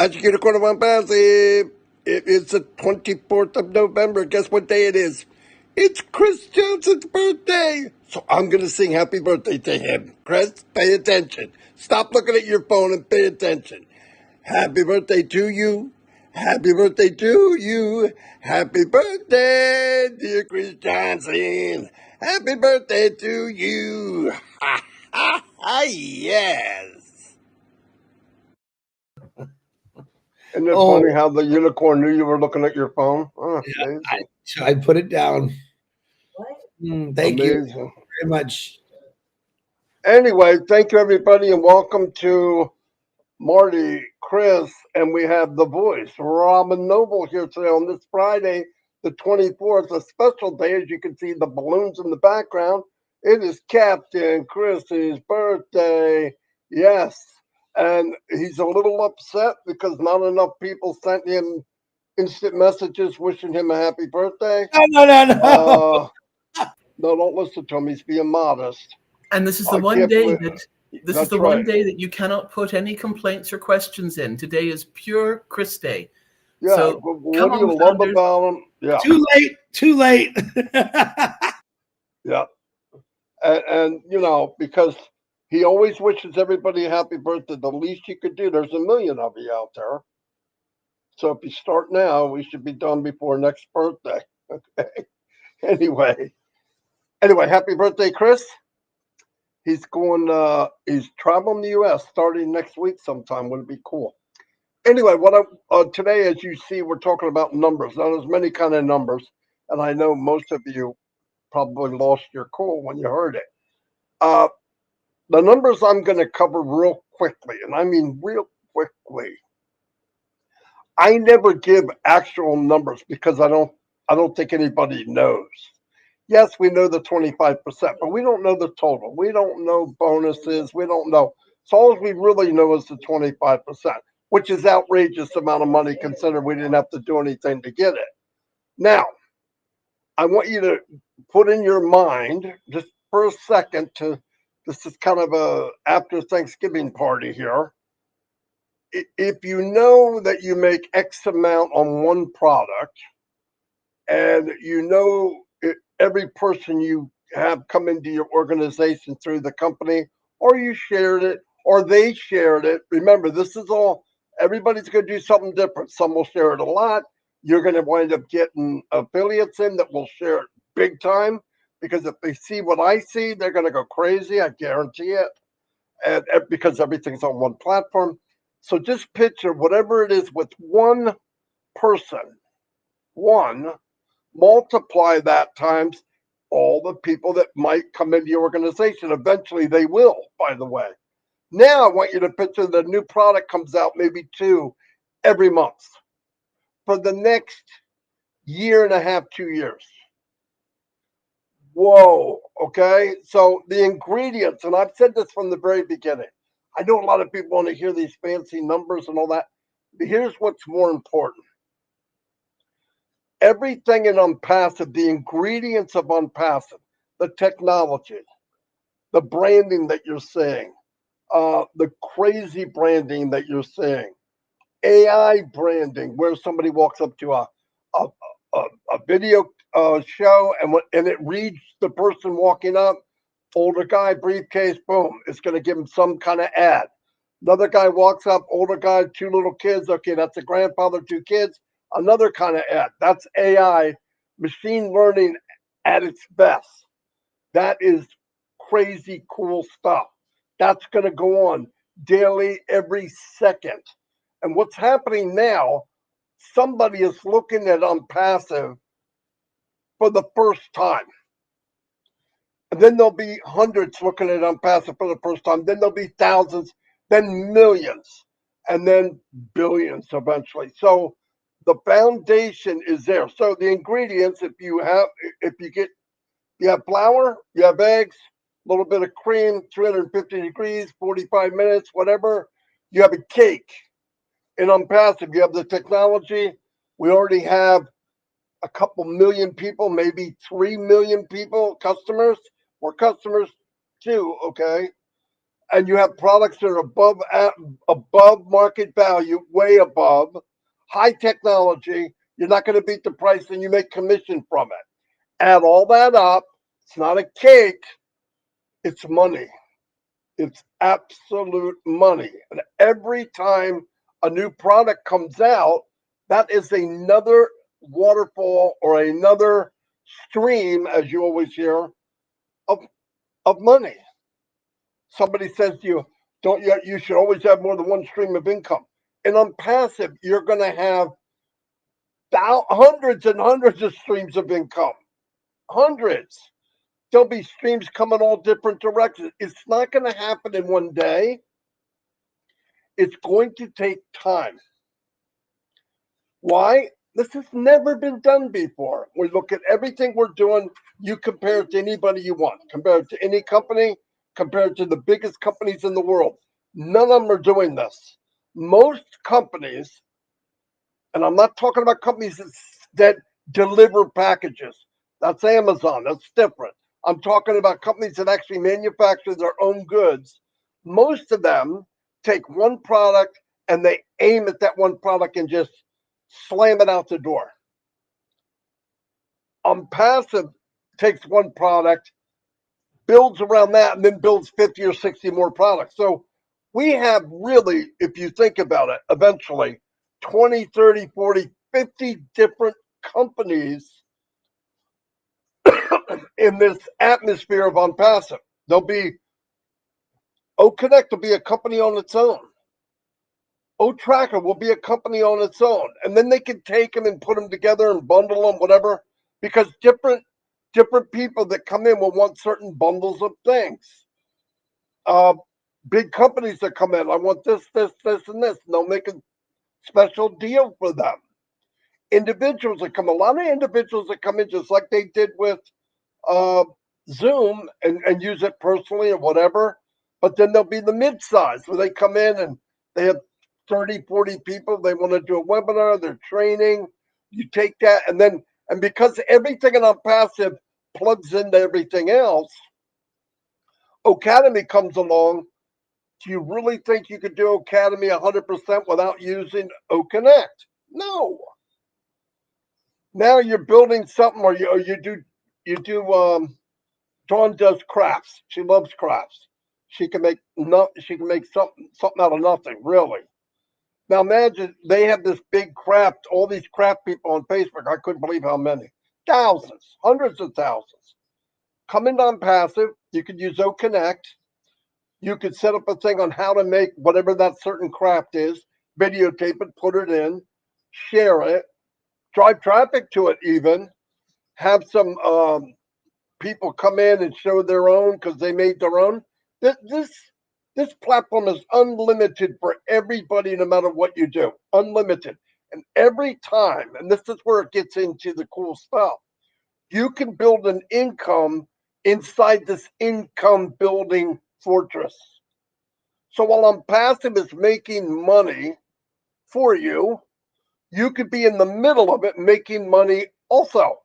Magic Unicorn of Onpassive. It is the 24th of November. Guess what day it is? It's Chris Johnson's birthday. So I'm going to sing happy birthday to him. Chris, pay attention. Stop looking at your phone and pay attention. Happy birthday to you. Happy birthday to you. Happy birthday, dear Chris Johnson. Happy birthday to you. Ha ha ha, yes. Isn't it funny how the unicorn knew you were looking at your phone? Oh, amazing. I put it down. Thank you Amazing. very much. Anyway, thank you, everybody, and welcome to Marty, Chris, and we have the voice, Robin Noble, here today on this Friday, the 24th, a special day. As you can see the balloons in the background, it is Captain Chris's birthday. Yes. And he's a little upset because not enough people sent him instant messages wishing him a happy birthday. No. No, don't listen to him. He's being modest. And this is the one day that one day that you cannot put any complaints or questions in. Today is pure Chris Day. Yeah, so what do you love about him? Yeah. Too late. Yeah. And you know, because he always wishes everybody a happy birthday. The least you could do, there's a million of you out there. So if you start now, we should be done before next birthday. Okay. Anyway, happy birthday, Chris. He's he's traveling the US starting next week sometime. Would it be cool? Anyway, today, as you see, we're talking about numbers. Now, there's many kind of numbers, and I know most of you probably lost your cool when you heard it. The numbers I'm going to cover real quickly, and I mean real quickly. I never give actual numbers because I don't think anybody knows. Yes, we know the 25%, but we don't know the total. We don't know bonuses. We don't know. So all we really know is the 25%, which is outrageous amount of money considering we didn't have to do anything to get it. Now, I want you to put in your mind just for a second this is kind of a after Thanksgiving party here. If you know that you make X amount on one product and you know every person you have come into your organization through the company, or you shared it, or they shared it. Remember, this is all, everybody's going to do something different. Some will share it a lot. You're going to wind up getting affiliates in that will share it big time, because if they see what I see, they're going to go crazy. I guarantee it. And because everything's on one platform. So just picture whatever it is with one person, multiply that times all the people that might come into your organization. Eventually they will, by the way. Now I want you to picture the new product comes out, maybe 2 every month for the next year and a half, 2 years. Whoa, okay? So the ingredients, and I've said this from the very beginning. I know a lot of people want to hear these fancy numbers and all that. But here's what's more important. Everything in Onpassive, the ingredients of Onpassive, the technology, the branding that you're seeing, the crazy branding that you're seeing, AI branding, where somebody walks up to a video show and it reads the person walking up, older guy, briefcase, boom, it's going to give him some kind of ad. Another guy walks up, older guy, 2 little kids. Okay, that's a grandfather, 2 kids. Another kind of ad. That's AI, machine learning at its best. That is crazy cool stuff. That's going to go on daily, every second. And what's happening now, somebody is looking at Onpassive for the first time. And then there'll be hundreds looking at Onpassive for the first time. Then there'll be thousands, then millions, and then billions eventually. So the foundation is there. So the ingredients, you have flour, you have eggs, a little bit of cream, 350 degrees, 45 minutes, whatever. You have a cake. In Onpassive, you have the technology. We already have a couple million people, maybe 3 million people, customers. We're customers too, okay? and you have products that are above market value, way above, high technology. You're not going to beat the price, and you make commission from it. Add all that up. It's not a cake. It's money. It's absolute money. And every time a new product comes out, that is another waterfall or another stream, as you always hear, of money. Somebody says to you, don't you should always have more than one stream of income. And on passive, you're going to have hundreds and hundreds of streams of income. Hundreds. There'll be streams coming all different directions. It's not going to happen in one day. It's going to take time. Why? This has never been done before. We look at everything we're doing. You compare it to anybody you want. Compare it to any company. Compare it to the biggest companies in the world. None of them are doing this. Most companies, and I'm not talking about companies that deliver packages. That's Amazon. That's different. I'm talking about companies that actually manufacture their own goods. Most of them take one product and they aim at that one product and just slam it out the door. Onpassive takes one product, builds around that, and then builds 50 or 60 more products. So we have really, if you think about it, eventually 20, 30, 40, 50 different companies in this atmosphere of Onpassive. There'll be OConnect will be a company on its own. OTracker will be a company on its own. And then they can take them and put them together and bundle them, whatever, because different people that come in will want certain bundles of things. Big companies that come in, I want this, and this. And they'll make a special deal for them. Individuals that come, a lot of individuals that come in just like they did with Zoom and use it personally or whatever. But then there'll be the mid-size where they come in and they have 30, 40 people. They want to do a webinar. They're training. You take that and because everything in Onpassive plugs into everything else, Academy comes along. Do you really think you could do Academy 100% without using OConnect? No. Now you're building something, or you do. Dawn does crafts. She loves crafts. She can make something out of nothing, really. Now imagine they have this big craft, all these craft people on Facebook. I couldn't believe how many. Thousands, hundreds of thousands. Come in Onpassive. You could use OConnect. You could set up a thing on how to make whatever that certain craft is, videotape it, put it in, share it, drive traffic to it even, have some people come in and show their own because they made their own. This platform is unlimited for everybody, no matter what you do. Unlimited. And every time, and this is where it gets into the cool stuff, you can build an income inside this income building fortress. So while Onpassive is making money for you, you could be in the middle of it making money also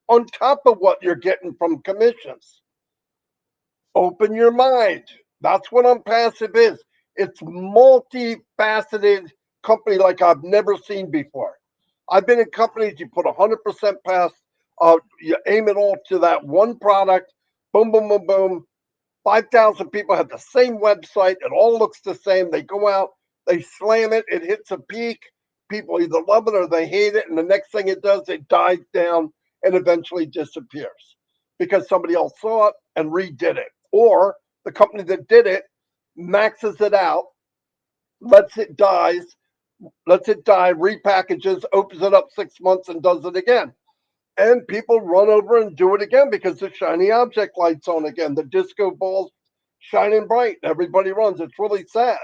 on top of what you're getting from commissions. Open your mind. That's what Onpassive is. It's multifaceted company like I've never seen before. I've been in companies you put 100% past, you aim it all to that one product, boom, boom, boom, boom. 5,000 people have the same website. It all looks the same. They go out, they slam it, it hits a peak. People either love it or they hate it. And the next thing it does, it dies down and eventually disappears because somebody else saw it and redid it. Or the company that did it maxes it out, lets it die, repackages, opens it up 6 months and does it again. And people run over and do it again because the shiny object light's on again. The disco ball's shining bright. Everybody runs. It's really sad.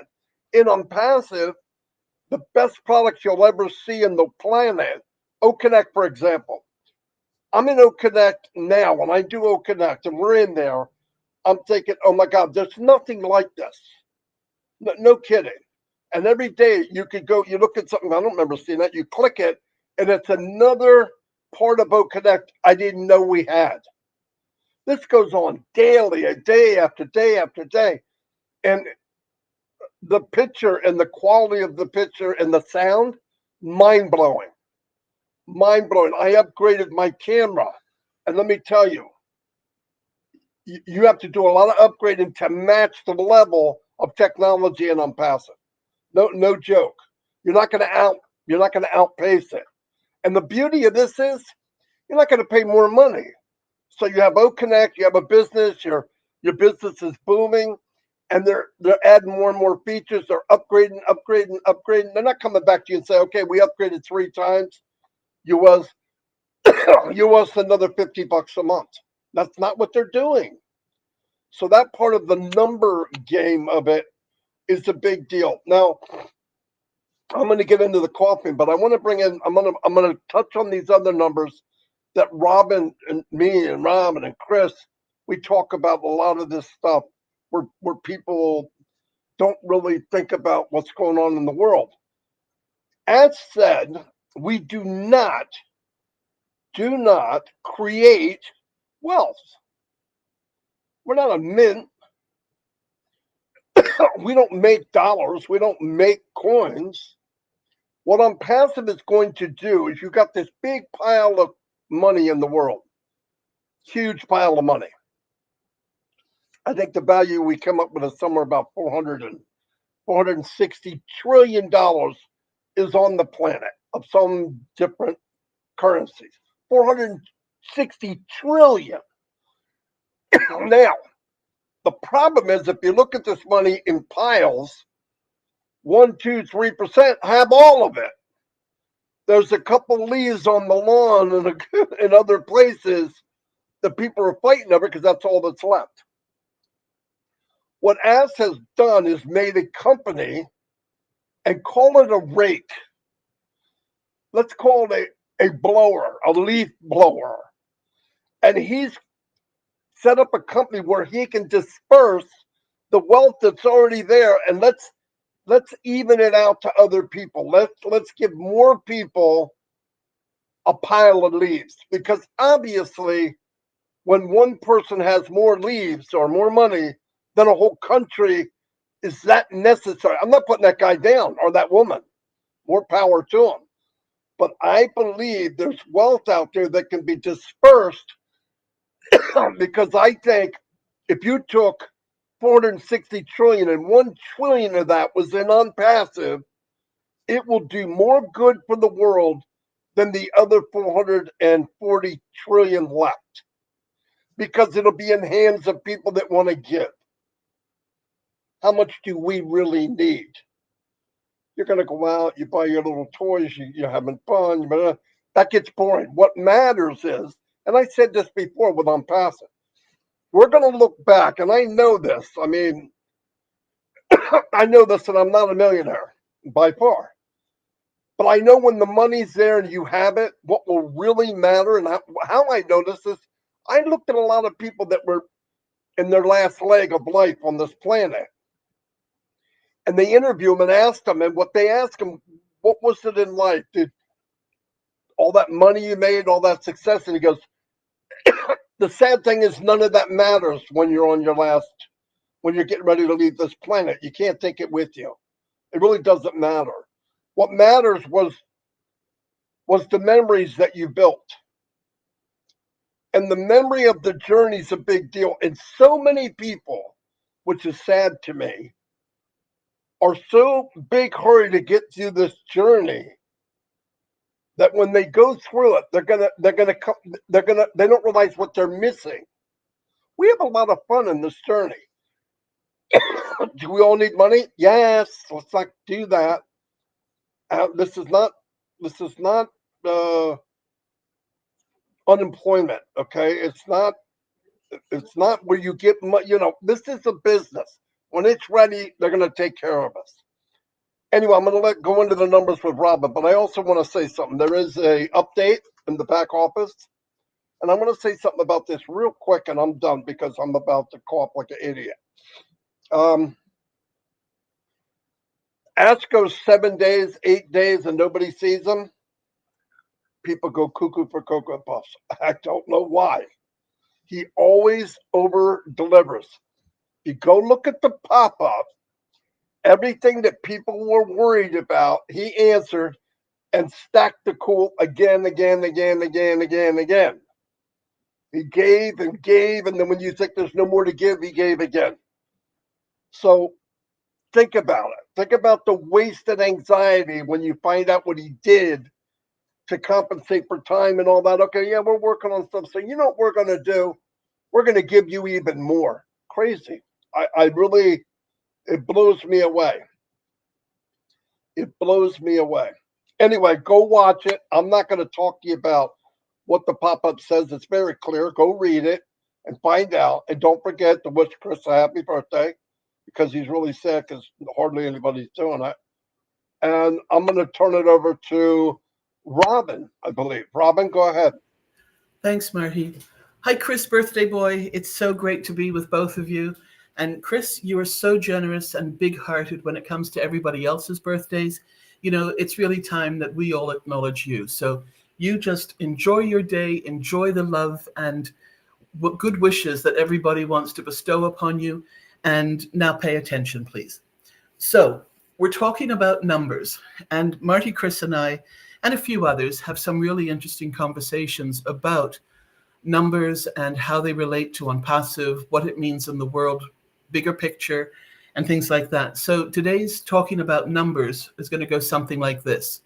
In Onpassive, the best products you'll ever see in the planet, OConnect, for example. I'm in OConnect now. When I do OConnect and we're in there, I'm thinking, oh my God, there's nothing like this. No kidding. And every day you could go, you look at something, I don't remember seeing that, you click it, and it's another part of OConnect I didn't know we had. This goes on daily, a day after day after day. And the picture and the quality of the picture and the sound, mind blowing. Mind blowing. I upgraded my camera. And let me tell you, you have to do a lot of upgrading to match the level of technology in Onpassive. No joke. You're not gonna outpace it. And the beauty of this is you're not gonna pay more money. So you have OConnect, you have a business, your business is booming, and they're adding more and more features. They're upgrading. They're not coming back to you and say, okay, we upgraded 3 times. You was you was another $50 a month. That's not what they're doing. So that part of the number game of it is a big deal. Now I'm going to get into the coffee, but I want to bring in. I'm going to touch on these other numbers that Robin and me and Robin and Chris we talk about a lot of this stuff where people don't really think about what's going on in the world. As said, we do not create wealth. We're not a mint. We don't make dollars. We don't make coins. What Onpassive is going to do is you got this big pile of money in the world, huge pile of money. I think the value we come up with is somewhere about $460 trillion is on the planet of some different currencies. 460 trillion. Now, the problem is if you look at this money in piles, 1, 2, 3% have all of it. There's a couple leaves on the lawn and in other places that people are fighting over because that's all that's left. What Ass has done is made a company and call it a rake. Let's call it a blower, a leaf blower. And he's set up a company where he can disperse the wealth that's already there, and let's even it out to other people. Let's give more people a pile of leaves, because obviously when one person has more leaves or more money than a whole country, is that necessary? I'm not putting that guy down or that woman. More power to them. But I believe there's wealth out there that can be dispersed because I think if you took 460 trillion and 1 trillion of that was in Onpassive, it will do more good for the world than the other 440 trillion left, because it'll be in hands of people that want to give. How much do we really need? You're going to go out, you buy your little toys, you're having fun, that gets boring. What matters is, and I said this before with Onpassive, we're going to look back, and I know this. I mean, I know this, and I'm not a millionaire by far. But I know when the money's there and you have it, what will really matter, and how I notice this, I looked at a lot of people that were in their last leg of life on this planet. And they interview them and ask them, and what they ask them, what was it in life? Did all that money you made, all that success? And he goes, the sad thing is none of that matters when you're on your last, when you're getting ready to leave this planet. You can't take it with you. It really doesn't matter. What matters was the memories that you built. And the memory of the journey is a big deal. And so many people, which is sad to me, are so big hurry to get through this journey that when they go through it, they don't realize what they're missing. We have a lot of fun in this journey. Do we all need money? Yes. Let's not do that. This is not unemployment. Okay, it's not where you get money. This is a business. When it's ready, they're going to take care of us. Anyway, I'm going to go into the numbers with Robin, but I also want to say something. There is a update in the back office, and I'm going to say something about this real quick, and I'm done because I'm about to cough like an idiot. Ash goes 7 days, 8 days, and nobody sees them. People go cuckoo for Cocoa Puffs. I don't know why. He always over delivers. You go look at the pop-up. Everything that people were worried about, he answered and stacked the cool again. He gave and gave, and then when you think there's no more to give, he gave again. So think about it. Think about the wasted anxiety when you find out what he did to compensate for time and all that. Okay, yeah, we're working on stuff. So you know what we're going to do? We're going to give you even more. Crazy. I really, it blows me away. It blows me away. Anyway, go watch it. I'm not going to talk to you about what the pop-up says. It's very clear. Go read it and find out. And don't forget to wish Chris a happy birthday because he's really sick because hardly anybody's doing it. And I'm going to turn it over to Robin, I believe. Robin, go ahead. Thanks, Marty. Hi, Chris, birthday boy. It's so great to be with both of you. And Chris, you are so generous and big-hearted when it comes to everybody else's birthdays. You know, it's really time that we all acknowledge you. So you just enjoy your day, enjoy the love and what good wishes that everybody wants to bestow upon you. And now pay attention, please. So we're talking about numbers, and Marty, Chris, and I, and a few others have some really interesting conversations about numbers and how they relate to Onpassive, what it means in the world, bigger picture, and things like that. So today's talking about numbers is going to go something like this.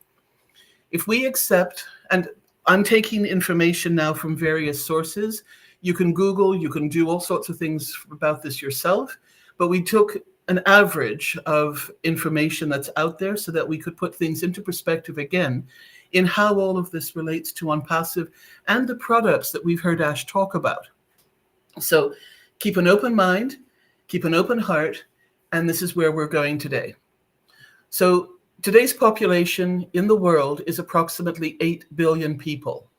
If we accept, and I'm taking information now from various sources, you can Google, you can do all sorts of things about this yourself, but we took an average of information that's out there so that we could put things into perspective again in how all of this relates to Onpassive and the products that we've heard Ash talk about. So keep an open mind, keep an open heart, and this is where we're going today. So today's population in the world is approximately 8 billion people.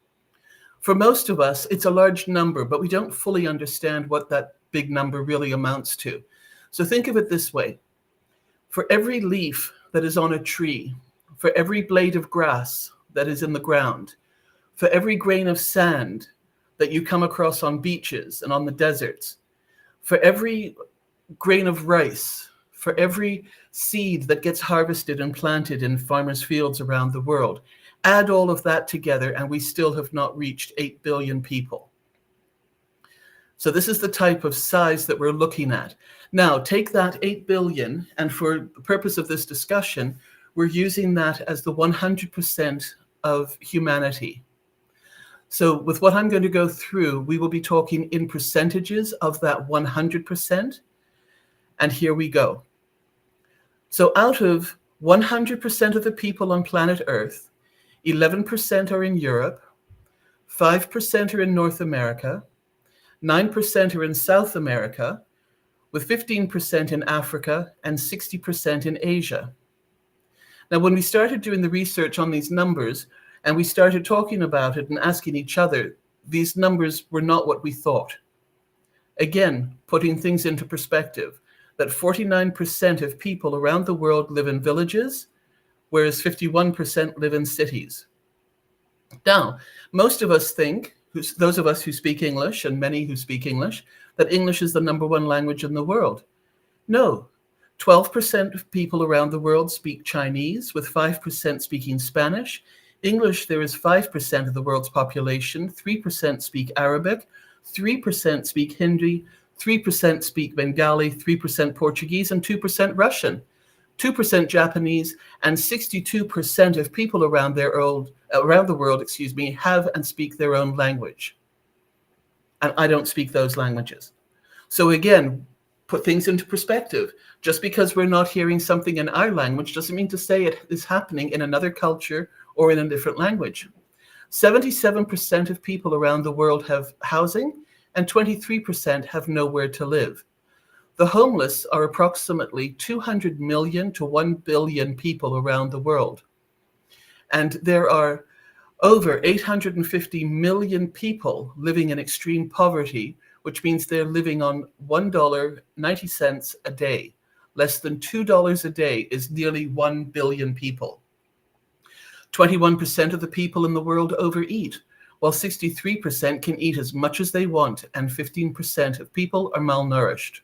For most of us, it's a large number, but we don't fully understand what that big number really amounts to. So think of it this way. For every leaf that is on a tree, for every blade of grass that is in the ground, for every grain of sand that you come across on beaches and on the deserts, for every grain of rice, for every seed that gets harvested and planted in farmers' fields around the world, add all of that together and we still have not reached 8 billion people. So this is the type of size that we're looking at. Now, take that 8 billion, and for the purpose of this discussion, we're using that as the 100% of humanity. So with what I'm going to go through, we will be talking in percentages of that 100%. And here we go. So out of 100% of the people on planet Earth, 11% are in Europe, 5% are in North America, 9% are in South America, with 15% in Africa and 60% in Asia. Now, when we started doing the research on these numbers and we started talking about it and asking each other, these numbers were not what we thought. Again, putting things into perspective, that 49% of people around the world live in villages, whereas 51% live in cities. Now, most of us think, those of us who speak English, and many who speak English, that English is the #1 language in the world. No, 12% of people around the world speak Chinese, with 5% speaking Spanish. English, there is 5% of the world's population, 3% speak Arabic, 3% speak Hindi, 3% speak Bengali, 3% Portuguese, and 2% Russian, 2% Japanese, and 62% of people around the world, have and speak their own language. And I don't speak those languages. So again, put things into perspective. Just because we're not hearing something in our language doesn't mean to say it is happening in another culture or in a different language. 77% of people around the world have housing, and 23% have nowhere to live. The homeless are approximately 200 million to 1 billion people around the world. And there are over 850 million people living in extreme poverty, which means they're living on $1.90 a day. Less than $2 a day is nearly 1 billion people. 21% of the people in the world overeat, while 63% can eat as much as they want, and 15% of people are malnourished.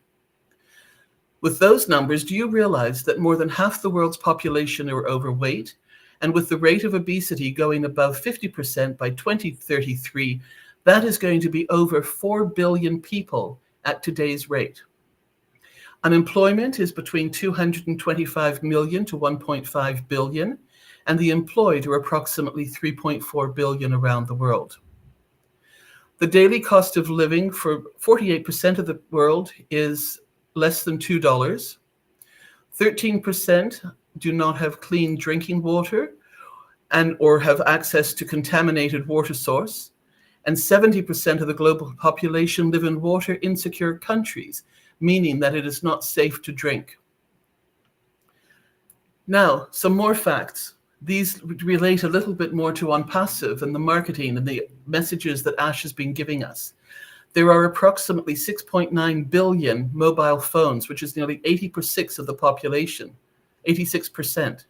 With those numbers, do you realize that more than half the world's population are overweight? And with the rate of obesity going above 50% by 2033, that is going to be over 4 billion people at today's rate. Unemployment is between 225 million to 1.5 billion, and the employed are approximately 3.4 billion around the world. The daily cost of living for 48% of the world is less than $2. 13% do not have clean drinking water or have access to contaminated water source. And 70% of the global population live in water insecure countries, meaning that it is not safe to drink. Now, some more facts. These relate a little bit more to Onpassive and the marketing and the messages that Ash has been giving us. There are approximately 6.9 billion mobile phones, which is nearly 86% of the population, 86%.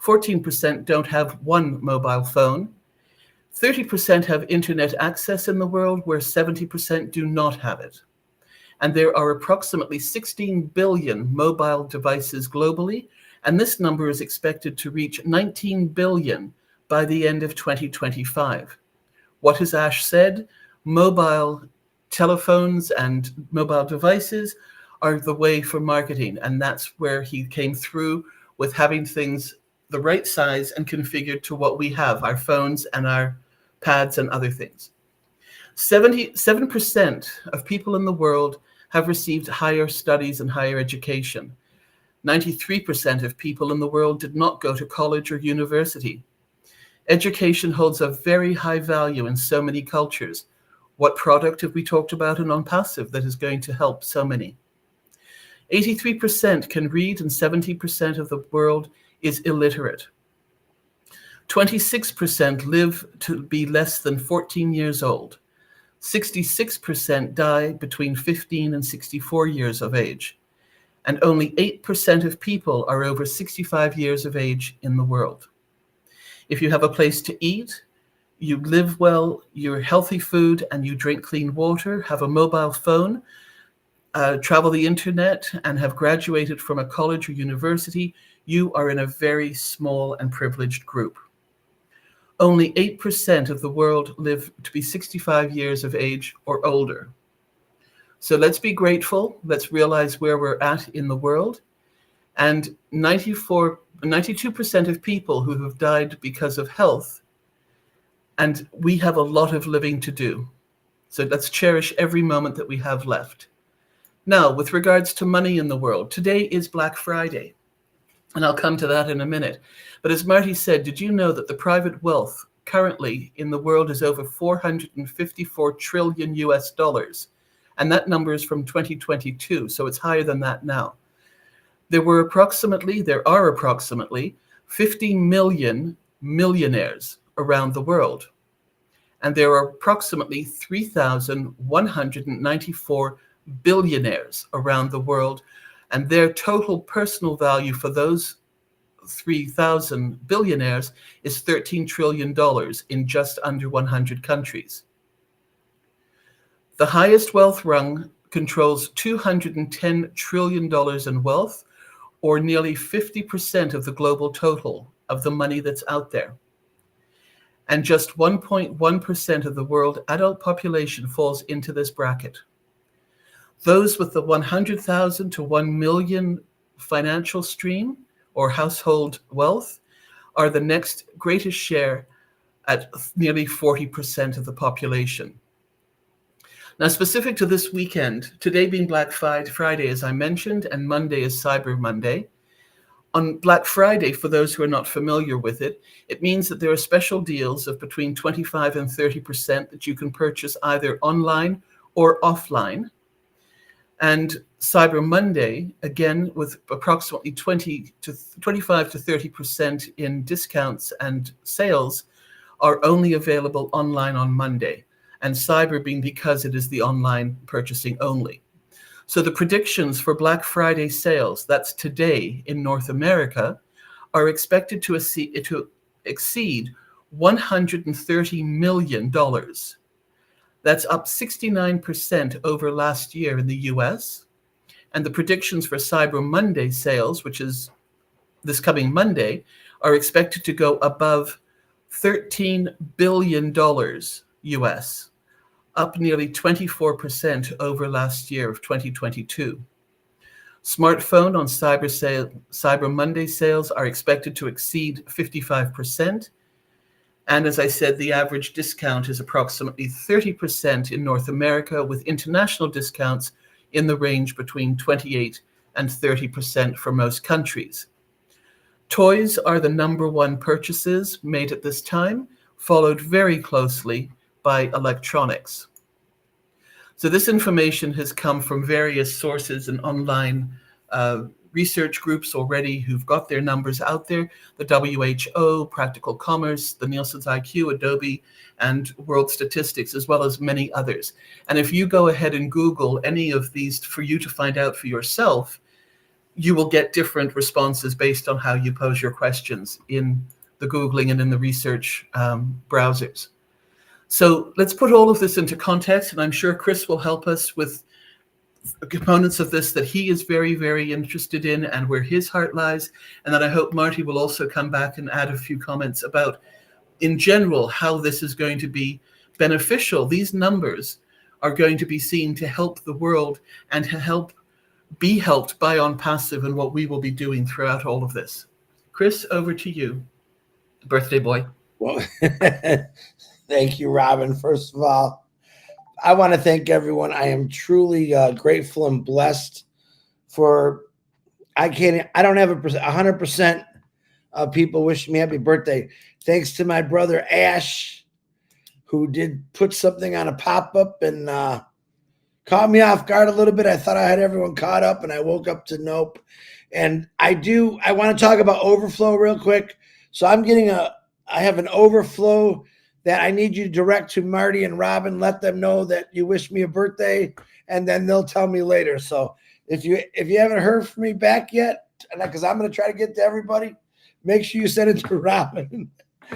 14% don't have one mobile phone. 30% have internet access in the world, where 70% do not have it. And there are approximately 16 billion mobile devices globally, and this number is expected to reach 19 billion by the end of 2025. What has Ash said? Mobile telephones and mobile devices are the way for marketing, and that's where he came through with having things the right size and configured to what we have, our phones and our pads and other things. 77% of people in the world have received higher studies and higher education. 93% of people in the world did not go to college or university. Education holds a very high value in so many cultures. What product have we talked about in Onpassive that is going to help so many? 83% can read and 70% of the world is illiterate. 26% live to be less than 14 years old. 66% die between 15 and 64 years of age. And only 8% of people are over 65 years of age in the world. If you have a place to eat, you live well, you're healthy food, and you drink clean water, have a mobile phone, travel the internet, and have graduated from a college or university, you are in a very small and privileged group. Only 8% of the world live to be 65 years of age or older. So let's be grateful. Let's realize where we're at in the world. And 92% of people who have died because of health, and we have a lot of living to do. So let's cherish every moment that we have left. Now, with regards to money in the world, today is Black Friday, and I'll come to that in a minute. But as Marty said, did you know that the private wealth currently in the world is over 454 trillion US dollars? And that number is from 2022, so it's higher than that now. There are approximately 15 million millionaires around the world. And there are approximately 3,194 billionaires around the world. And their total personal value for those 3,000 billionaires is $13 trillion in just under 100 countries. The highest wealth rung controls $210 trillion in wealth, or nearly 50% of the global total of the money that's out there. And just 1.1% of the world adult population falls into this bracket. Those with the 100,000 to 1 million financial stream or household wealth are the next greatest share at nearly 40% of the population. Now, specific to this weekend, today being Black Friday, as I mentioned, and Monday is Cyber Monday. On Black Friday, for those who are not familiar with it, it means that there are special deals of between 25 and 30% that you can purchase either online or offline. And Cyber Monday, again, with approximately 25 to 30% in discounts and sales, are only available online on Monday. And Cyber being because it is the online purchasing only. So the predictions for Black Friday sales, that's today in North America, are expected to exceed $130 million. That's up 69% over last year in the US And the predictions for Cyber Monday sales, which is this coming Monday, are expected to go above $13 billion US, up nearly 24% over last year of 2022. Smartphone on Cyber Monday sales are expected to exceed 55%. And as I said, the average discount is approximately 30% in North America, with international discounts in the range between 28 and 30% for most countries. Toys are the number one purchases made at this time, followed very closely by electronics. So this information has come from various sources and online research groups already who've got their numbers out there: the WHO, Practical Commerce, the Nielsen's IQ, Adobe, and World Statistics, as well as many others. And if you go ahead and Google any of these for you to find out for yourself, you will get different responses based on how you pose your questions in the Googling and in the research browsers. So let's put all of this into context, and I'm sure Chris will help us with components of this that he is very, very interested in and where his heart lies. And then I hope Marty will also come back and add a few comments about, in general, how this is going to be beneficial. These numbers are going to be seen to help the world and to be helped by Onpassive and what we will be doing throughout all of this. Chris, over to you, birthday boy. Well, thank you, Robin. First of all, I want to thank everyone. I am truly grateful and blessed for, I don't have 100% of people wishing me happy birthday. Thanks to my brother Ash, who did put something on a pop-up and caught me off guard a little bit. I thought I had everyone caught up, and I woke up to nope. And I want to talk about overflow real quick. So I have an overflow that I need you to direct to Marty and Robin. Let them know that you wish me a birthday, and then they'll tell me later. So if you haven't heard from me back yet, because I'm going to try to get to everybody, make sure you send it to Robin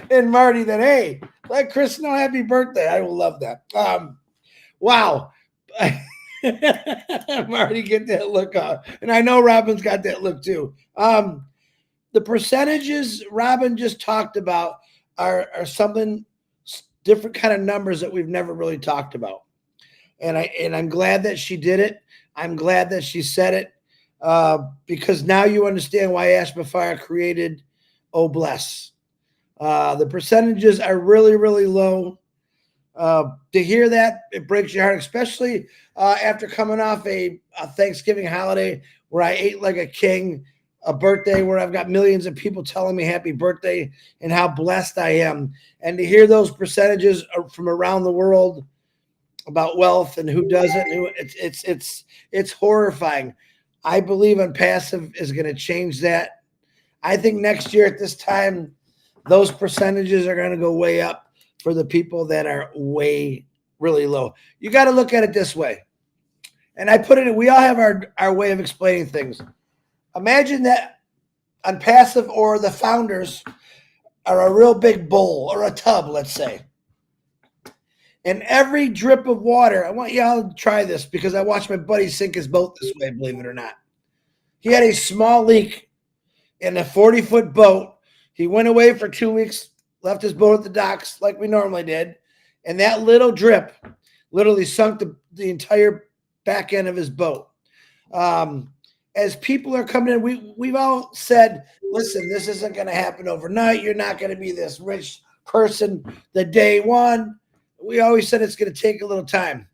and Marty that, hey, let Chris know happy birthday. I will love that. Wow. Marty, get that look on. And I know Robin's got that look too. The percentages Robin just talked about are something different kind of numbers that we've never really talked about. And I'm glad that she did it. I'm glad that she said it because now you understand why Ashby Fire created Oh Bless. The percentages are really, really low. To hear that, it breaks your heart, especially after coming off a Thanksgiving holiday where I ate like a king, a birthday where I've got millions of people telling me happy birthday and how blessed I am. And to hear those percentages from around the world about wealth and who does it, it's horrifying. I believe Onpassive is going to change that. I think next year at this time, those percentages are going to go way up for the people that are way really low. You got to look at it this way. And I put it in, we all have our way of explaining things. Imagine that Onpassive or the founders are a real big bowl or a tub, let's say. And every drip of water, I want y'all to try this because I watched my buddy sink his boat this way, believe it or not. He had a small leak in a 40-foot boat. He went away for 2 weeks, left his boat at the docks like we normally did. And that little drip literally sunk the entire back end of his boat. As people are coming in, we've all said, listen, this isn't going to happen overnight. You're not going to be this rich person the day one. We always said it's going to take a little time.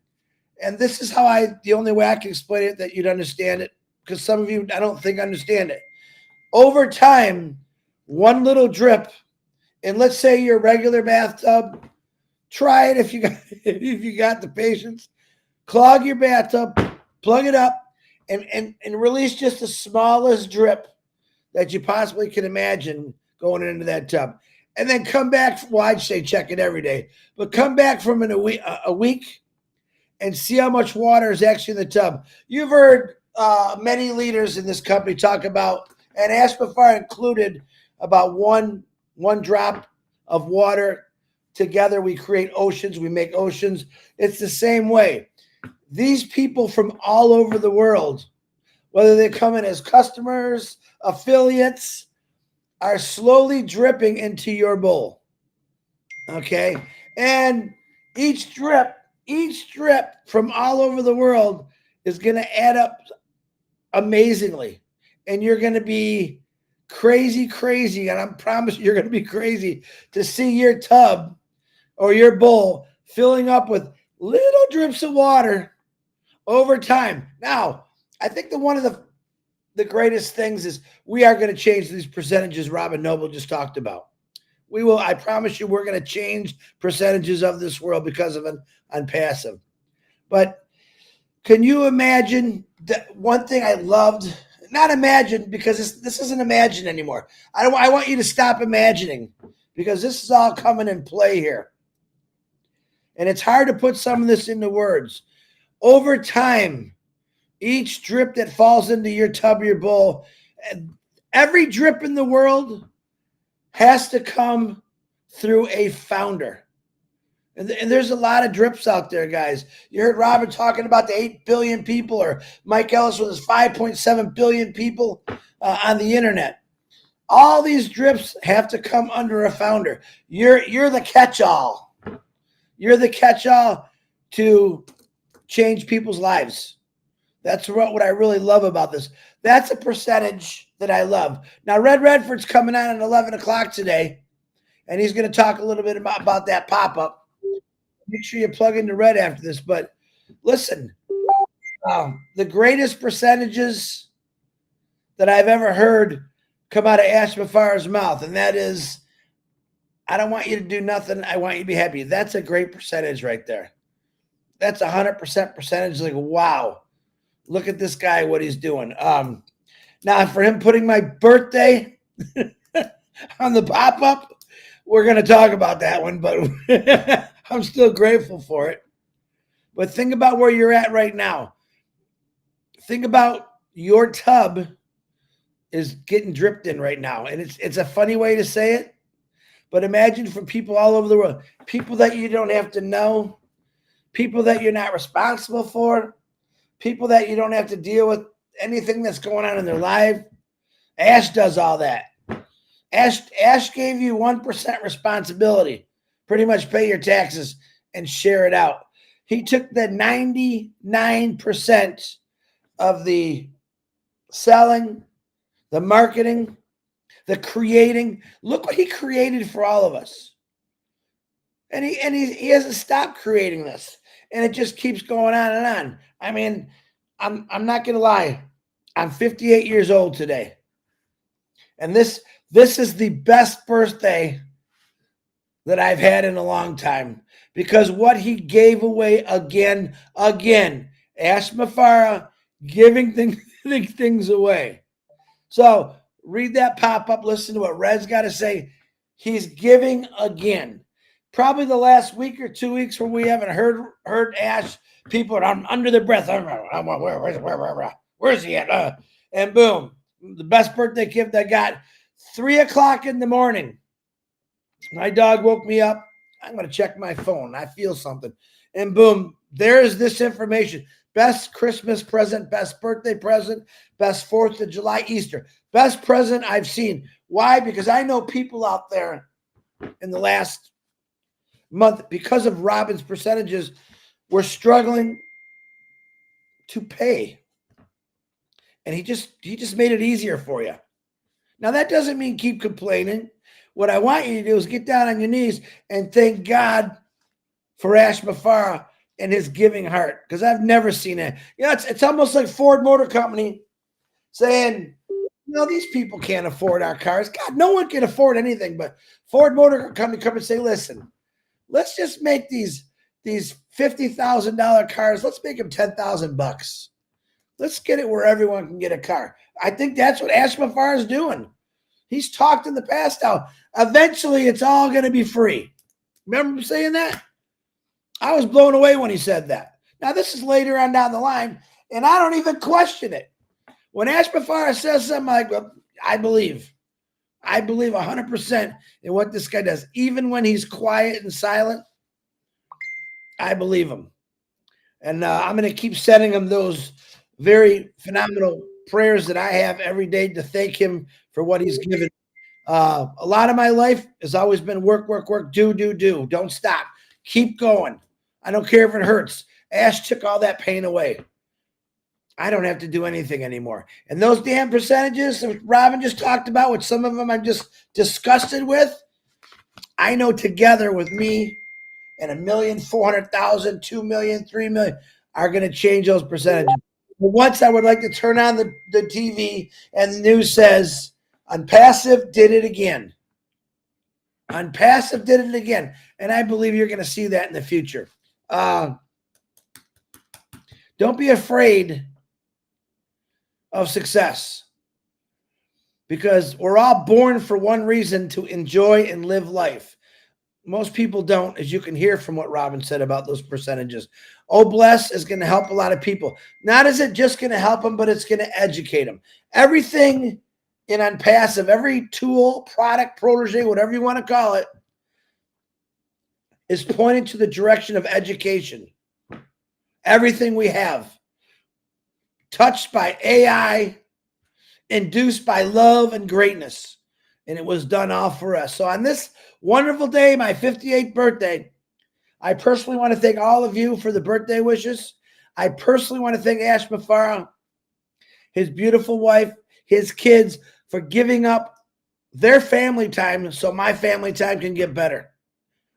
And this is the only way I can explain it that you'd understand it, because some of you, I don't think understand it. Over time, one little drip, and let's say your regular bathtub, try it if you got the patience. Clog your bathtub, plug it up, and release just the smallest drip that you possibly can imagine going into that tub. And then come back. Well, I'd say check it every day, but come back from in a week and see how much water is actually in the tub. You've heard many leaders in this company talk about, and Ashby Fire included, about one drop of water. Together we create oceans. We make oceans. It's the same way. These people from all over the world whether they come in as customers, affiliates, are slowly dripping into your bowl. Okay. And each drip from all over the world is going to add up amazingly. And you're going to be crazy. And I promise you're going to be crazy to see your tub or your bowl filling up with little drips of water over time. Now, I think one of the greatest things is we are going to change these percentages Robin Noble just talked about. We will, I promise you, we're going to change percentages of this world because of an Onpassive. But can you imagine that one thing I loved? Not imagine, because this isn't imagine anymore. I want you to stop imagining, because this is all coming in play here. And it's hard to put some of this into words. Over time, each drip that falls into your tub, your bowl, every drip in the world has to come through a founder. And there's a lot of drips out there, guys. You heard Robin talking about the 8 billion people, or Mike Ellis with his 5.7 billion people on the internet. All these drips have to come under a founder. You're the catch-all. You're the catch-all to change people's lives. That's what I really love about this. That's a percentage that I love. Now, Red Redford's coming on at 11 o'clock today, and he's going to talk a little bit about that pop-up. Make sure you plug into Red after this. But listen, the greatest percentages that I've ever heard come out of Ash Mafar's mouth, and that is, I don't want you to do nothing. I want you to be happy. That's a great percentage right there. That's 100% percentage. Like, wow, look at this guy, what he's doing. Now, for him putting my birthday on the pop-up, we're going to talk about that one, but I'm still grateful for it. But think about where you're at right now. Think about your tub is getting dripped in right now. And it's a funny way to say it, but imagine for people all over the world, people that you don't have to know, people that you're not responsible for, people that you don't have to deal with anything that's going on in their life. Ash does all that. Ash gave you 1% responsibility. Pretty much pay your taxes and share it out. He took the 99% of the selling, the marketing, the creating. Look what he created for all of us. And he hasn't stopped creating this. And it just keeps going on and on. I mean, I'm not going to lie. I'm 58 years old today. And this is the best birthday that I've had in a long time, because what he gave away again, Ash Mafara giving things away. So read that pop-up, listen to what Red's got to say. He's giving again. Probably the last week or 2 weeks where we haven't heard Ash, people are under their breath. Where's he at? And boom, the best birthday gift I got, 3 o'clock in the morning. My dog woke me up. I'm going to check my phone. I feel something. And boom, there's this information. Best Christmas present, best birthday present, best 4th of July, Easter. Best present I've seen. Why? Because I know people out there in the last month, because of Robin's percentages, were struggling to pay. And he just made it easier for you. Now, that doesn't mean keep complaining. What I want you to do is get down on your knees and thank God for Ash Mafara and his giving heart, because I've never seen it. You know, it's almost like Ford Motor Company saying, these people can't afford our cars. God, no one can afford anything, but Ford Motor Company come and say, listen, let's just make these $50,000 cars. Let's make them $10,000. Let's get it where everyone can get a car. I think that's what Ash Mafara is doing. He's talked in the past how eventually it's all going to be free. Remember him saying that? I was blown away when he said that. Now, this is later on down the line, and I don't even question it. When Ash Mafara says something like, well, I believe 100% in what this guy does. Even when he's quiet and silent, I believe him. And I'm going to keep sending him those very phenomenal prayers that I have every day to thank him for what he's given. A lot of my life has always been work, work, work, do. Don't stop. Keep going. I don't care if it hurts. Ash took all that pain away. I don't have to do anything anymore. And those damn percentages that Robin just talked about, which some of them I'm just disgusted with, I know together with me and 1,400,000, 2 million, 3 million are going to change those percentages. But once I would like to turn on the TV and the news says, Onpassive did it again. Onpassive did it again. And I believe you're going to see that in the future. Don't be afraid of success, because we're all born for one reason, to enjoy and live life. Most people don't, as you can hear from what Robin said about those percentages. Oh, Bless is going to help a lot of people. Not is it just going to help them, but it's going to educate them. Everything in Onpassive, every tool, product, protege, whatever you want to call it, is pointing to the direction of education. Everything we have, touched by AI, induced by love and greatness. And it was done all for us. So on this wonderful day, my 58th birthday, I personally want to thank all of you for the birthday wishes. I personally want to thank Ash Mafara, his beautiful wife, his kids, for giving up their family time so my family time can get better.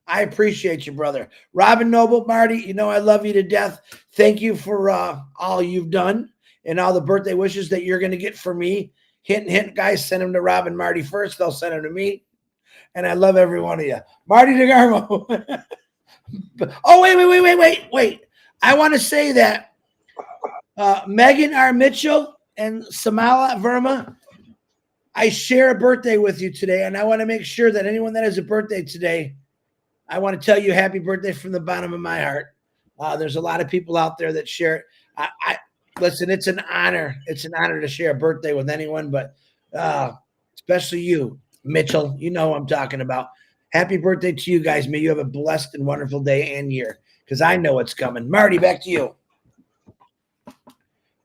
I appreciate you, brother. Robin Noble, Marty, you know I love you to death. Thank you for all you've done and all the birthday wishes that you're going to get from me. Hint, hint, guys, send them to Robin Marty first. They'll send them to me. And I love every one of you. Marty DeGarmo. Oh, wait. I want to say that Megan R. Mitchell and Samala Verma, I share a birthday with you today, and I want to make sure that anyone that has a birthday today, I want to tell you happy birthday from the bottom of my heart. There's a lot of people out there that share it. Listen, it's an honor. It's an honor to share a birthday with anyone, but especially you, Mitchell. You know who I'm talking about. Happy birthday to you guys. May you have a blessed and wonderful day and year, because I know it's coming. Marty, back to you.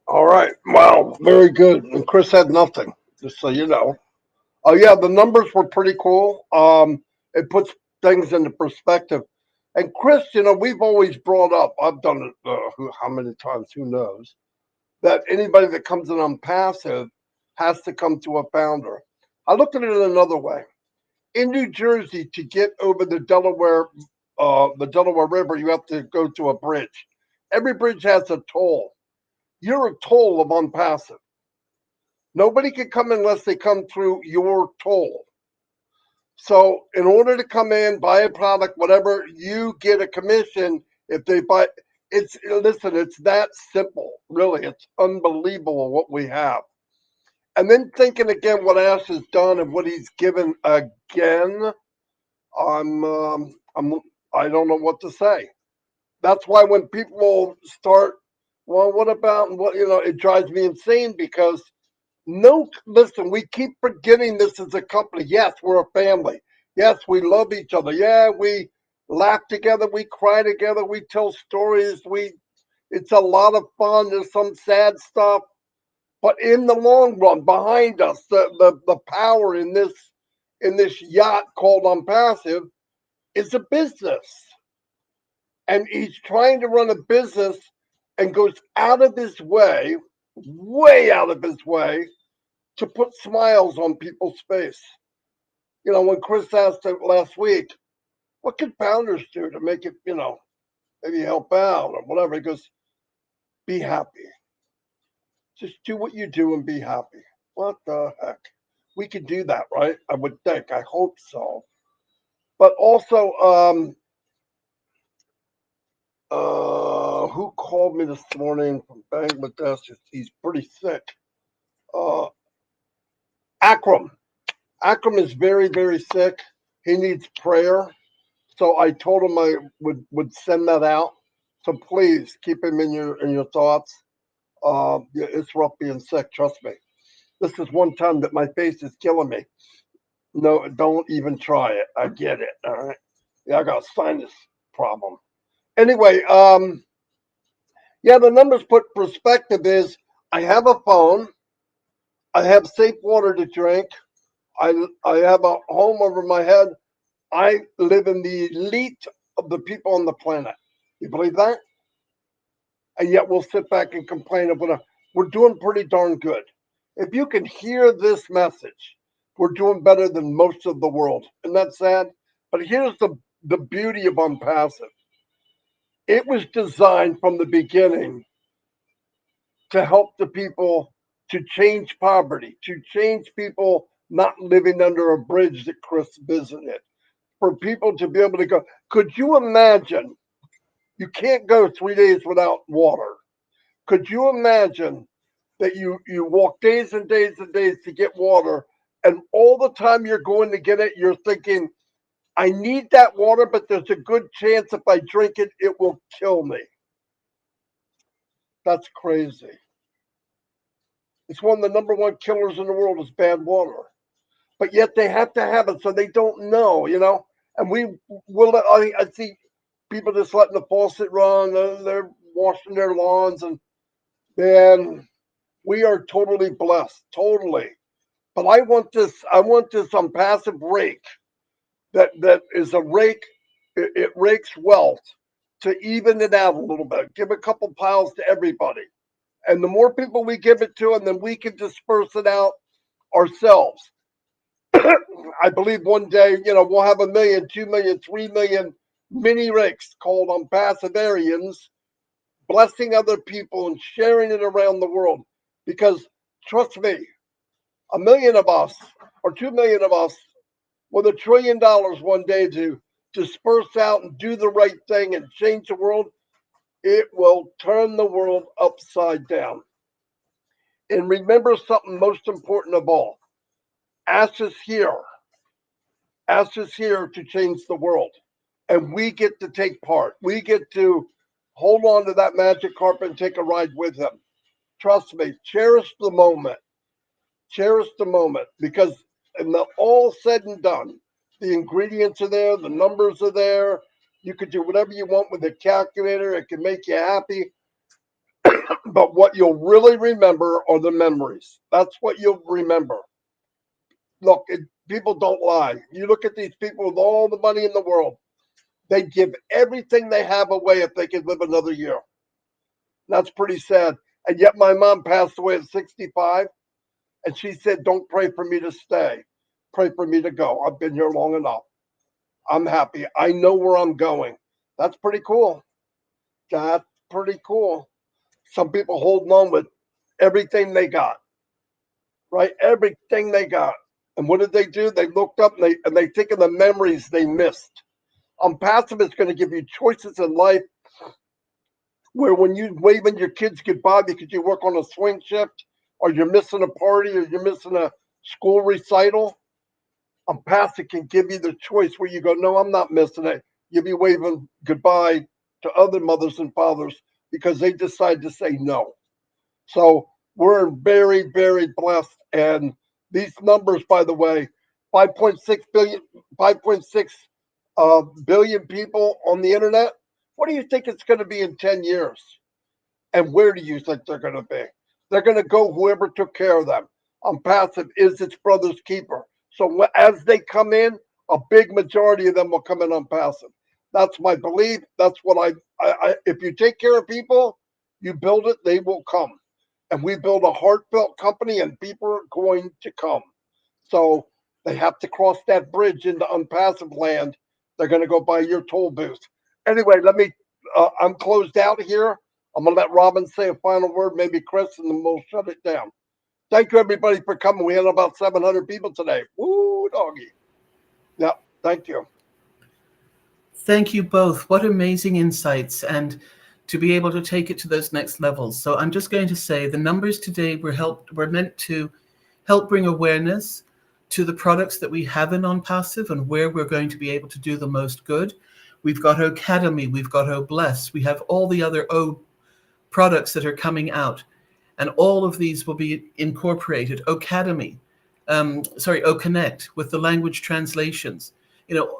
All right. Wow. Very good. And Chris had nothing, just so you know. Oh, yeah. The numbers were pretty cool. It puts things into perspective. And Chris, you know, we've always brought up, I've done it how many times, who knows, that anybody that comes in on passive has to come to a founder. I looked at it another way. In New Jersey, to get over the Delaware River, you have to go to a bridge. Every bridge has a toll. You're a toll of Onpassive. Nobody can come unless they come through your toll. So in order to come in, buy a product, whatever, you get a commission if they buy. It's that simple. Really, it's unbelievable what we have. And then thinking again what Ash has done and what he's given again, I don't know what to say. That's why when people start, well, what about, what, you know, it drives me insane, because listen, we keep forgetting this is a company. Yes, we're a family. Yes, we love each other. Yeah, we laugh together, we cry together, we tell stories, it's a lot of fun. There's some sad stuff. But in the long run, behind us, the power in this yacht called Onpassive is a business. And he's trying to run a business and goes out of his way, way out of his way, to put smiles on people's face. You know, when Chris asked him last week, what can founders do to make it, you know, maybe help out or whatever? He goes, be happy. Just do what you do and be happy. What the heck? We could do that, right? I would think. I hope so. But also, who called me this morning from Bangladesh? He's pretty sick. Akram. Akram is very, very sick. He needs prayer. So I told him I would send that out. So please keep him in your thoughts. Yeah, it's rough being sick, trust me. This is one time that my face is killing me. No, don't even try it. I get it. All right. Yeah, I got a sinus problem. Anyway, yeah, the numbers put perspective is I have a phone. I have safe water to drink. I have a home over my head. I live in the elite of the people on the planet. You believe that? And yet we'll sit back and complain about it. We're doing pretty darn good. If you can hear this message, we're doing better than most of the world. Isn't that sad? But here's the beauty of Unpassive. It was designed from the beginning to help the people to change poverty, to change people not living under a bridge that Chris visited, for people to be able to go. Could you imagine? You can't go 3 days without water. Could you imagine that you walk days and days and days to get water, and all the time you're going to get it, you're thinking, I need that water, but there's a good chance if I drink it, it will kill me. That's crazy. It's one of the number one killers in the world is bad water. But yet they have to have it so they don't know. And we will, I see people just letting the faucet run, they're washing their lawns, and man, we are totally blessed, totally. But I want this Unpassive rake that is a rake. It rakes wealth to even it out a little bit. Give a couple piles to everybody, and the more people we give it to, and then we can disperse it out ourselves. I believe one day, we'll have 1 million, 2 million, 3 million mini rakes called Unpassivarians, blessing other people and sharing it around the world. Because trust me, 1 million of us or 2 million of us with $1 trillion one day to disperse out and do the right thing and change the world, it will turn the world upside down. And remember something most important of all. Ash is here. Ash is here to change the world. And we get to take part. We get to hold on to that magic carpet and take a ride with him. Trust me, cherish the moment. Cherish the moment, because when all said and done, the ingredients are there, the numbers are there. You could do whatever you want with a calculator. It can make you happy. But what you'll really remember are the memories. That's what you'll remember. Look, people don't lie. You look at these people with all the money in the world, they give everything they have away if they could live another year. That's pretty sad. And yet my mom passed away at 65, and she said, don't pray for me to stay. Pray for me to go. I've been here long enough. I'm happy. I know where I'm going. That's pretty cool. That's pretty cool. Some people holding on with everything they got, right? Everything they got. And what did they do? They looked up and they think of the memories they missed. Unpassive is going to give you choices in life where when you waving your kids goodbye because you work on a swing shift, or you're missing a party, or you're missing a school recital, Unpassive can give you the choice where you go, no, I'm not missing it. You'll be waving goodbye to other mothers and fathers because they decide to say no. So we're very, very blessed. And these numbers, by the way, 5.6 billion, 5.6 billion people on the internet. What do you think it's going to be in 10 years? And where do you think they're going to be? They're going to go whoever took care of them. Unpassive is its brother's keeper. So as they come in, a big majority of them will come in Unpassive. That's my belief. That's what I if you take care of people, you build it, they will come. And we build a heartfelt company, and people are going to come. So they have to cross that bridge into Unpassive land. They're going to go by your toll booth. Anyway, I'm closed out here. I'm going to let Robin say a final word, maybe Chris, and then we'll shut it down. Thank you, everybody, for coming. We had about 700 people today. Woo, doggy. Yeah, thank you. Thank you both. What amazing insights, and to be able to take it to those next levels. So I'm just going to say the numbers today were meant to help bring awareness to the products that we have in Onpassive and where we're going to be able to do the most good. We've got Academy, we've got Bless, we have all the other products that are coming out, and all of these will be incorporated. Academy, Connect with the language translations.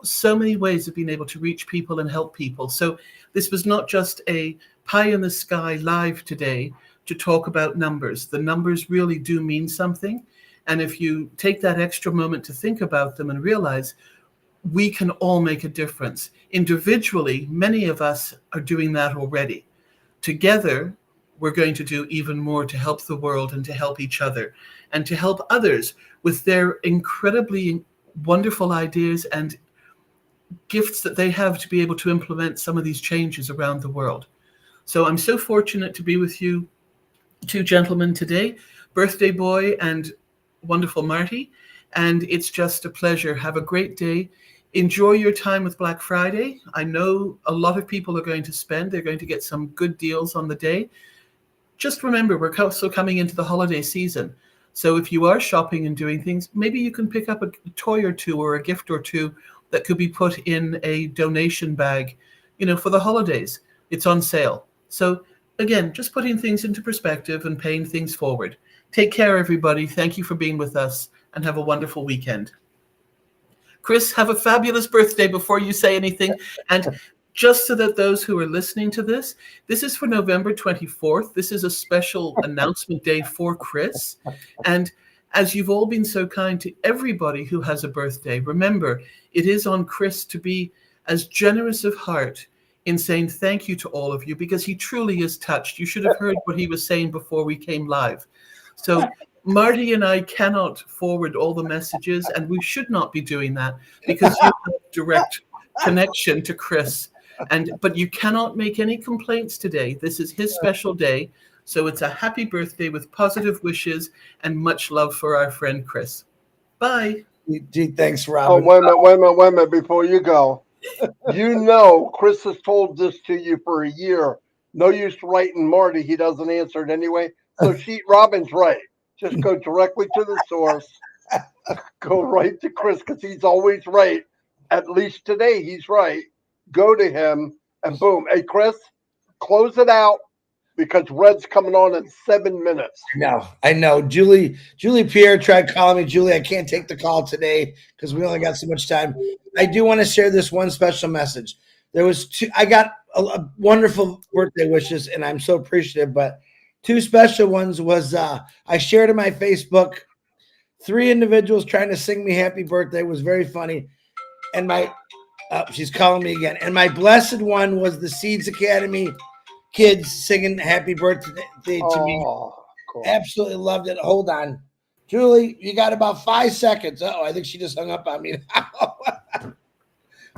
So many ways of being able to reach people and help people. So this was not just a pie in the sky live today, to talk about numbers. The numbers really do mean something. And if you take that extra moment to think about them and realize we can all make a difference. Individually, many of us are doing that already. Together, we're going to do even more to help the world and to help each other and to help others with their incredibly wonderful ideas and gifts that they have to be able to implement some of these changes around the world. So I'm so fortunate to be with you two gentlemen today, birthday boy and wonderful Marty. And it's just a pleasure. Have a great day. Enjoy your time with Black Friday. I know a lot of people are going to spend. They're going to get some good deals on the day. Just remember, we're also coming into the holiday season. So if you are shopping and doing things, maybe you can pick up a toy or two or a gift or two that could be put in a donation bag, for the holidays. It's on sale. So again, just putting things into perspective and paying things forward. Take care, everybody. Thank you for being with us and have a wonderful weekend. Chris, have a fabulous birthday before you say anything. And just so that those who are listening to this is for November 24th. This is a special announcement day for Chris. And as you've all been so kind to everybody who has a birthday, remember, it is on Chris to be as generous of heart in saying thank you to all of you, because he truly is touched. You should have heard what he was saying before we came live. So Marty and I cannot forward all the messages, and we should not be doing that because you have direct connection to Chris. But you cannot make any complaints today. This is his special day. So it's a happy birthday with positive wishes and much love for our friend Chris. Bye. Gee, thanks, Rob. Oh, wait a minute before you go. Chris has told this to you for a year. No use writing Marty. He doesn't answer it anyway. So Robin's right. Just go directly to the source. Go right to Chris because he's always right. At least today he's right. Go to him and boom. Hey, Chris, close it out because Red's coming on in 7 minutes. No, I know. Julie Pierre tried calling me. Julie, I can't take the call today because we only got so much time. I do want to share this one special message. I got a wonderful birthday wishes, and I'm so appreciative, but two special ones was I shared in my Facebook 3 individuals trying to sing me happy birthday. It was very funny. And she's calling me again. And my blessed one was the Seeds Academy kids singing happy birthday to me. Cool. Absolutely loved it. Hold on. Julie, you got about 5 seconds. Oh, I think she just hung up on me now.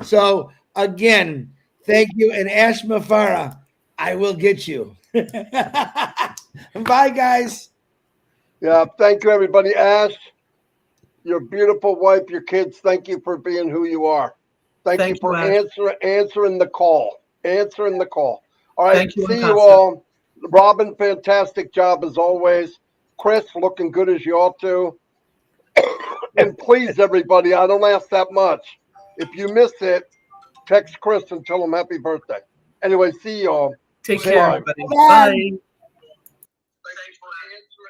So, again, thank you. And Ash Mafara, I will get you. Bye, guys. Yeah, thank you, everybody. Ash, your beautiful wife, your kids, thank you for being who you are. Thank you for answering the call. All right, see you all. Robin, fantastic job as always. Chris, looking good as you ought to. And please, everybody, I don't ask that much. If you miss it, text Chris and tell him happy birthday. Anyway, see you all. Take care, everybody. Bye.